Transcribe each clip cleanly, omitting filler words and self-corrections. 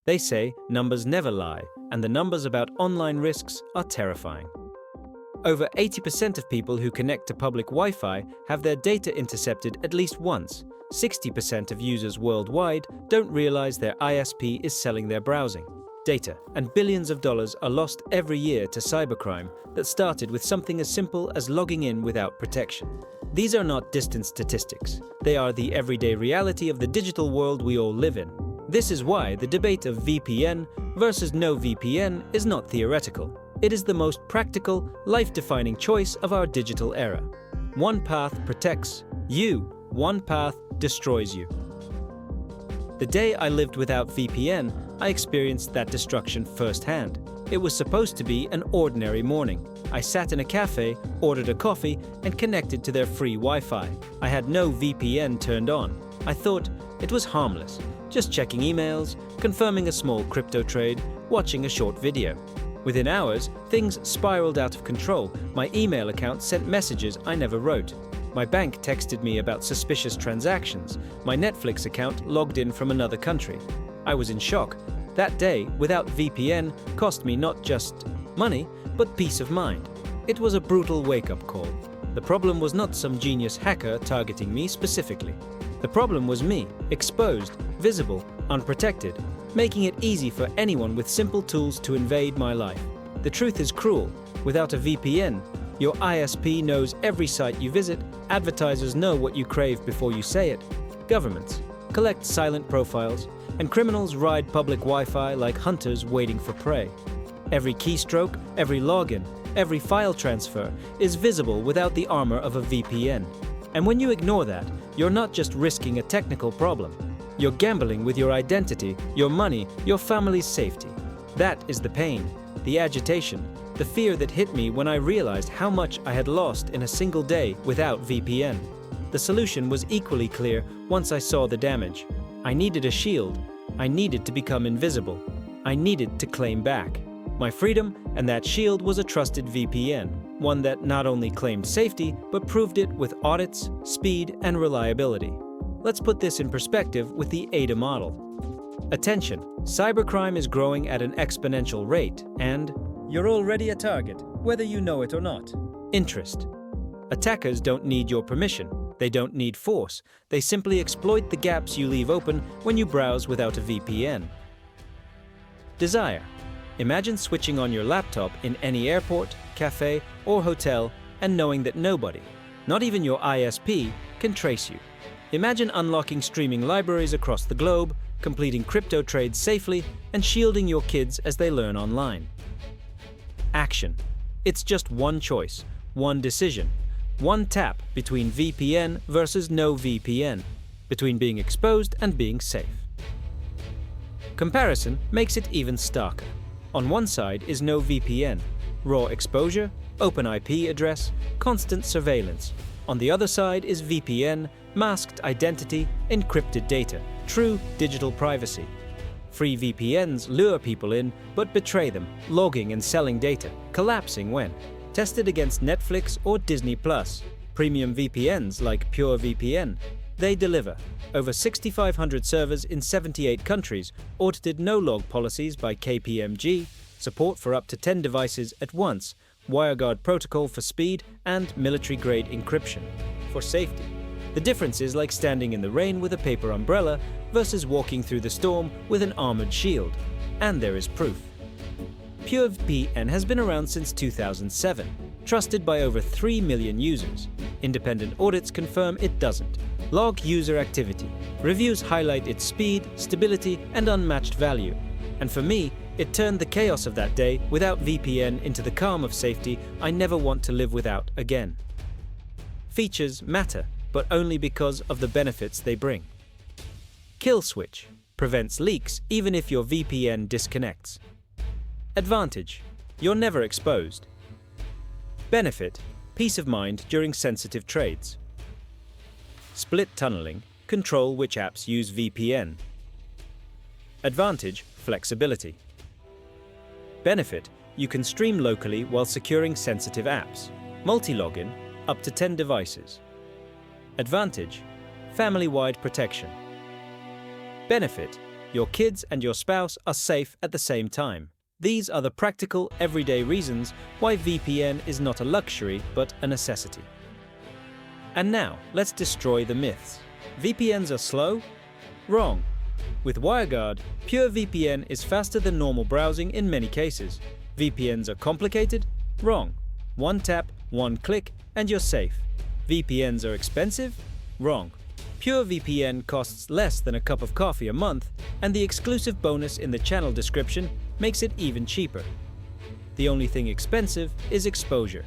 They say numbers never lie, and the numbers about online risks are terrifying. Over 80% of people who connect to public Wi-Fi have their data intercepted at least once. 60% of users worldwide don't realize their ISP is selling their browsing data, and billions of dollars are lost every year to cybercrime that started with something as simple as logging in without protection. These are not distant statistics. They are the everyday reality of the digital world we all live in. This is why the debate of VPN versus no VPN is not theoretical. It is the most practical, life-defining choice of our digital era. One path protects you, one path destroys you. The day I lived without VPN, I experienced that destruction firsthand. It was supposed to be an ordinary morning. I sat in a cafe, ordered a coffee, and connected to their free Wi-Fi. I had no VPN turned on. I thought it was harmless, just checking emails, confirming a small crypto trade, watching a short video. Within hours, things spiraled out of control. My email account sent messages I never wrote. My bank texted me about suspicious transactions. My Netflix account logged in from another country. I was in shock. That day, without VPN, cost me not just money, but peace of mind. It was a brutal wake-up call. The problem was not some genius hacker targeting me specifically. The problem was me, exposed, visible, unprotected, making it easy for anyone with simple tools to invade my life. The truth is cruel. Without a VPN, your ISP knows every site you visit, advertisers know what you crave before you say it, governments collect silent profiles, and criminals ride public Wi-Fi like hunters waiting for prey. Every keystroke, every login, every file transfer is visible without the armor of a VPN. And when you ignore that, you're not just risking a technical problem. You're gambling with your identity, your money, your family's safety. That is the pain, the agitation, the fear that hit me when I realized how much I had lost in a single day without VPN. The solution was equally clear once I saw the damage. I needed a shield. I needed to become invisible. I needed to claim back my freedom, and that shield was a trusted VPN, one that not only claimed safety, but proved it with audits, speed, and reliability. Let's put this in perspective with the ADA model. Attention, cybercrime is growing at an exponential rate, and you're already a target, whether you know it or not. Interest. Attackers don't need your permission. They don't need force. They simply exploit the gaps you leave open when you browse without a VPN. Desire. Imagine switching on your laptop in any airport, cafe, or hotel and knowing that nobody, not even your ISP, can trace you. Imagine unlocking streaming libraries across the globe, completing crypto trades safely, and shielding your kids as they learn online. Action. It's just one choice, one decision, one tap between VPN versus no VPN, between being exposed and being safe. Comparison makes it even starker. On one side is no VPN, raw exposure, open IP address, constant surveillance. On the other side is VPN, masked identity, encrypted data, true digital privacy. Free VPNs lure people in, but betray them, logging and selling data, collapsing when tested against Netflix or Disney+. Premium VPNs like PureVPN, they deliver. Over 6,500 servers in 78 countries, audited no-log policies by KPMG, support for up to 10 devices at once, WireGuard protocol for speed, and military-grade encryption for safety. The difference is like standing in the rain with a paper umbrella versus walking through the storm with an armored shield. And there is proof. PureVPN has been around since 2007, trusted by over 3 million users. Independent audits confirm it doesn't. Log user activity. Reviews highlight its speed, stability, and unmatched value. And for me, it turned the chaos of that day without VPN into the calm of safety I never want to live without again. Features matter, but only because of the benefits they bring. Kill switch. Prevents leaks even if your VPN disconnects. Advantage. You're never exposed. Benefit. Peace of mind during sensitive trades. Split tunneling. Control which apps use VPN. Advantage. Flexibility. Benefit. You can stream locally while securing sensitive apps. Multi-login. Up to 10 devices. Advantage. Family-wide protection. Benefit. your kids and your spouse are safe at the same time. These are the practical, everyday reasons why VPN is not a luxury but a necessity. And now, let's destroy the myths. VPNs are slow? Wrong. With WireGuard, pure VPN is faster than normal browsing in many cases. VPNs are complicated? Wrong. One tap, one click, and you're safe. VPNs are expensive? Wrong. Pure VPN costs less than a cup of coffee a month, and the exclusive bonus in the channel description makes it even cheaper. The only thing expensive is exposure.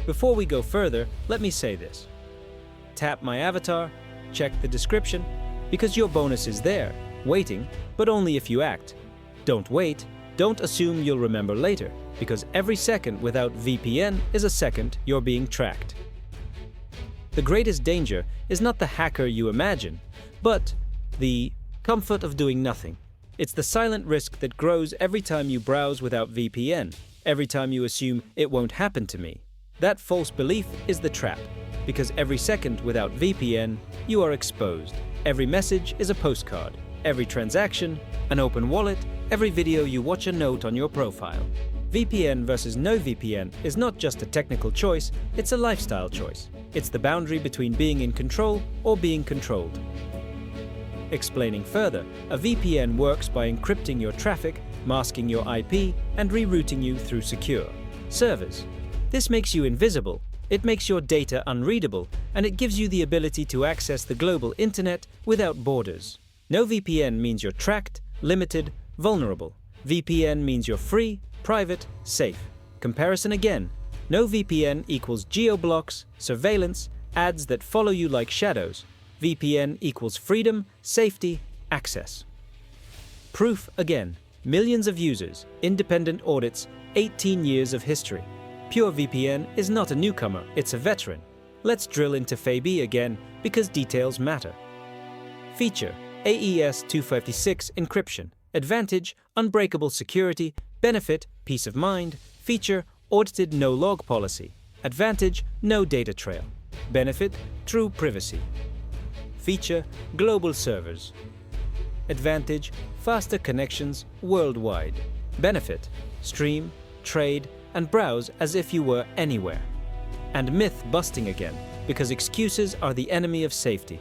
Before we go further, let me say this. Tap my avatar, check the description, because your bonus is there, waiting, but only if you act. Don't wait, don't assume you'll remember later, because every second without VPN is a second you're being tracked. The greatest danger is not the hacker you imagine, but the comfort of doing nothing. It's the silent risk that grows every time you browse without VPN, every time you assume it won't happen to me. That false belief is the trap, because every second without VPN, you are exposed. Every message is a postcard, every transaction, an open wallet, every video you watch a note on your profile. VPN versus no VPN is not just a technical choice, it's a lifestyle choice. It's the boundary between being in control or being controlled. Explaining further, a VPN works by encrypting your traffic, masking your IP, and rerouting you through secure servers. This makes you invisible, it makes your data unreadable, and it gives you the ability to access the global internet without borders. No VPN means you're tracked, limited, vulnerable. VPN means you're free, private, safe. Comparison again. No VPN equals geo-blocks, surveillance, ads that follow you like shadows. VPN equals freedom, safety, access. Proof again. Millions of users, independent audits, 18 years of history. Pure VPN is not a newcomer, it's a veteran. Let's drill into FAB again because details matter. Feature: AES 256 encryption. Advantage: unbreakable security. Benefit: peace of mind. Feature: audited no-log policy. Advantage: no data trail. Benefit: true privacy. Feature: global servers. Advantage: faster connections worldwide. Benefit: stream, trade, and browse as if you were anywhere. And myth busting again, because excuses are the enemy of safety.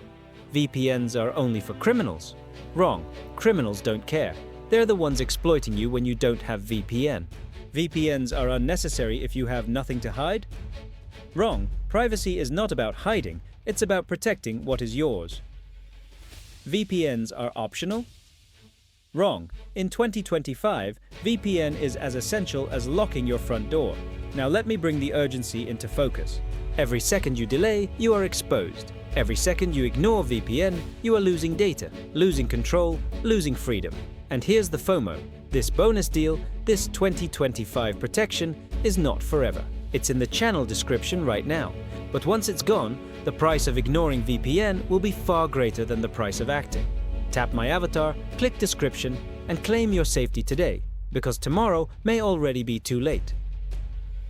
VPNs are only for criminals. Wrong. Criminals don't care. They're the ones exploiting you when you don't have VPN. VPNs are unnecessary if you have nothing to hide. Wrong. Privacy is not about hiding, it's about protecting what is yours. VPNs are optional. Wrong. In 2025, VPN is as essential as locking your front door. Now let me bring the urgency into focus. Every second you delay, you are exposed. Every second you ignore VPN, you are losing data, losing control, losing freedom. And here's the FOMO. This bonus deal, this 2025 protection, is not forever. It's in the channel description right now. But once it's gone, the price of ignoring VPN will be far greater than the price of acting. Tap my avatar, click description, and claim your safety today, because tomorrow may already be too late.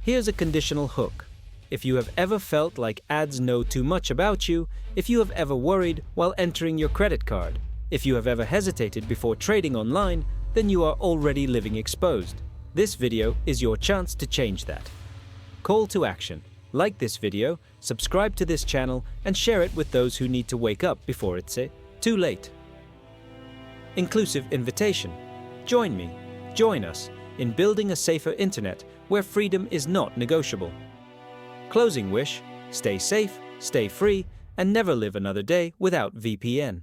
Here's a conditional hook. If you have ever felt like ads know too much about you, if you have ever worried while entering your credit card, if you have ever hesitated before trading online, then you are already living exposed. This video is your chance to change that. Call to action. Like this video, subscribe to this channel, and share it with those who need to wake up before it's too late. Inclusive invitation. Join me, join us, in building a safer internet where freedom is not negotiable. Closing wish: stay safe, stay free, and never live another day without VPN.